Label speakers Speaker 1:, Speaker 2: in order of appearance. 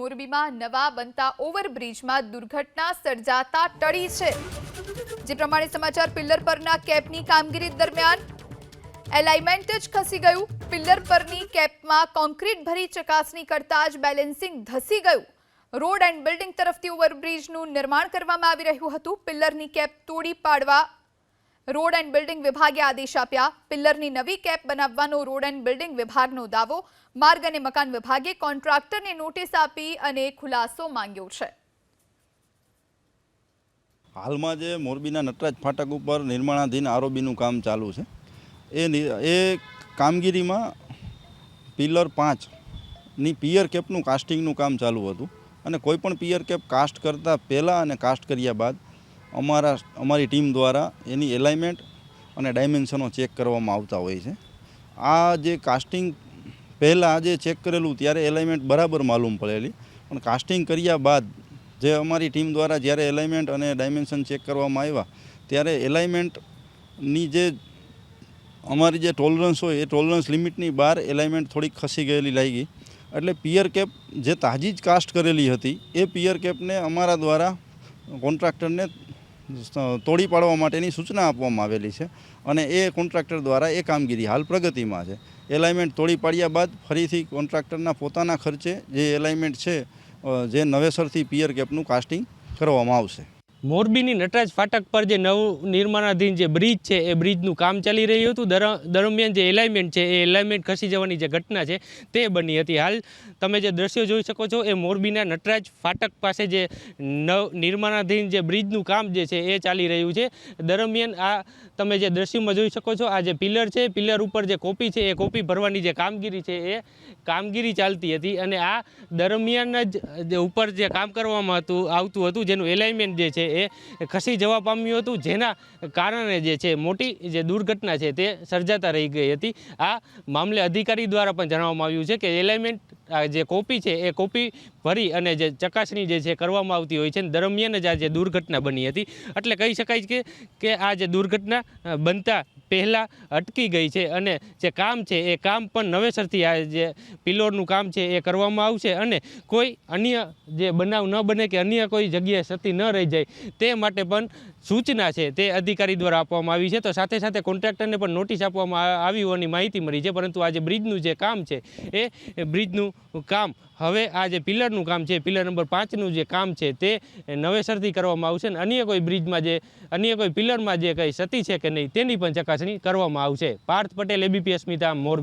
Speaker 1: મોરબીમાં નવા બનતા ઓવરબ્રિજમાં દુર્ઘટના સર્જાતા ટળી છે। જે પ્રમાણે સમાચાર પિલ્લર પરના કેપની કામગીરી દરમિયાન એલાઇનમેન્ટ જ ખસી ગયું। પિલ્લર પરની કેપમાં કોન્ક્રીટ ભરી ચકાસણી કરતા જ બેલેન્સિંગ ધસી ગયું। રોડ એન્ડ બિલ્ડિંગ તરફથી ઓવરબ્રિજનું નિર્માણ કરવામાં આવી રહ્યું હતું। પિલ્લરની કેપ તોડી પાડવા રોડ એન્ડ બિલ્ડિંગ વિભાગે આદેશ આપ્યા। પિલ્લરની નવી કેપ બનાવવાનો રોડ એન્ડ બિલ્ડિંગ વિભાગનો દાવો। માર્ગ અને મકાન વિભાગે કોન્ટ્રાક્ટરને નોટિસ આપી અને ખુલાસો માંગ્યો છે।
Speaker 2: હાલમાં જે મોરબીના નટરાજ ફાટક ઉપર નિર્માણાધીન આરઓબીનું કામ ચાલુ છે એ કામગીરીમાં પિલર 5ની પિયર કેપનું કાસ્ટિંગનું કામ ચાલુ હતું અને કોઈપણ પિયર કેપ કાસ્ટ કરતાં પહેલાં અને કાસ્ટ કર્યા બાદ અમારી ટીમ દ્વારા એની એલાઇનમેન્ટ અને ડાયમેન્શનો ચેક કરવામાં આવતા હોય છે। આ જે કાસ્ટિંગ પહેલાં જે ચેક કરેલું ત્યારે એલાઇનમેન્ટ બરાબર માલુમ પડેલી, પણ કાસ્ટિંગ કર્યા બાદ જે અમારી ટીમ દ્વારા જ્યારે એલાઇનમેન્ટ અને ડાયમેન્શન ચેક કરવામાં આવ્યા ત્યારે એલાઇનમેન્ટની જે અમારી જે ટોલરન્સ હોય એ ટોલરન્સ લિમિટની બહાર એલાઇનમેન્ટ થોડીક ખસી ગયેલી લાગી। એટલે પિયર કેપ જે તાજી જ કાસ્ટ કરેલી હતી એ પિયર કેપને અમારા દ્વારા કોન્ટ્રાક્ટરને તોડી પાડવા માટેની સૂચના આપવામાં આવેલી છે અને એ કોન્ટ્રાક્ટર દ્વારા એ કામગીરી હાલ પ્રગતિમાં છે। એલાઇનમેન્ટ તોડી પાડ્યા બાદ ફરીથી કોન્ટ્રાક્ટરના પોતાના ખર્ચે જે એલાઇનમેન્ટ છે જે નવેસરથી પિયર કેપનું કાસ્ટિંગ કરવામાં આવશે।
Speaker 3: મોરબીની નટરાજ ફાટક પર જે નવ નિર્માણાધીન જે બ્રિજ છે એ બ્રિજનું કામ ચાલી રહ્યું હતું। દરમિયાન જે એલાઇનમેન્ટ છે એ એલાઇનમેન્ટ ખસી જવાની જે ઘટના છે તે બની હતી। હાલ તમે જે દ્રશ્યો જોઈ શકો છો એ મોરબીના નટરાજ ફાટક પાસે જે નિર્માણાધીન જે બ્રિજનું કામ જે છે એ ચાલી રહ્યું છે। દરમિયાન આ તમે જે દ્રશ્યોમાં જોઈ શકો છો આ જે પિલર છે પિલર ઉપર જે કોપી છે એ કોપી ભરવાની જે કામગીરી છે એ કામગીરી ચાલતી હતી અને આ દરમિયાન જ ઉપર જે કામ કરવામાં આવતું હતું જેનું એલાઇનમેન્ટ જે છે એ ખસી જવા પામ્યું હતું, જેના કારણે જે છે મોટી જે દુર્ઘટના છે તે સર્જાતા રહી ગઈ હતી। આ મામલે અધિકારી દ્વારા પણ જણાવવામાં આવ્યું છે કે એલાઇનમેન્ટ જે કોપી છે એ કોપી ભરી અને જે ચકાસણી જે છે કરવામાં આવતી હોય છે દરમિયાન જ આ જે દુર્ઘટના બની હતી। એટલે કહી શકાય કે આ જે દુર્ઘટના બનતા પહેલાં અટકી ગઈ છે અને જે કામ છે એ કામ પણ નવેસરથી આ જે પિલોરનું કામ છે એ કરવામાં આવશે અને કોઈ અન્ય જે બનાવ ન બને કે અન્ય કોઈ જગ્યાએ ક્ષતિ ન રહી જાય તે માટે પણ સૂચના છે તે અધિકારી દ્વારા આપવામાં આવી છે। તો સાથે સાથે કોન્ટ્રાક્ટરને પણ નોટિસ આપવામાં આવી હોવાની માહિતી મળી છે, પરંતુ આ જે બ્રિજનું જે કામ છે એ બ્રિજનું કામ હવે આ જે પિલરનું કામ છે પિલર નંબર 5નું જે કામ છે તે નવેસરથી કરવામાં આવશે અને અન્ય કોઈ બ્રિજમાં જે અન્ય કોઈ પિલરમાં જે કંઈ ક્ષતિ છે કે નહીં તેની પણ ચકાસણી કરવામાં આવશે। પાર્થ પટેલ, ABP અસ્મિતા, મોરબી।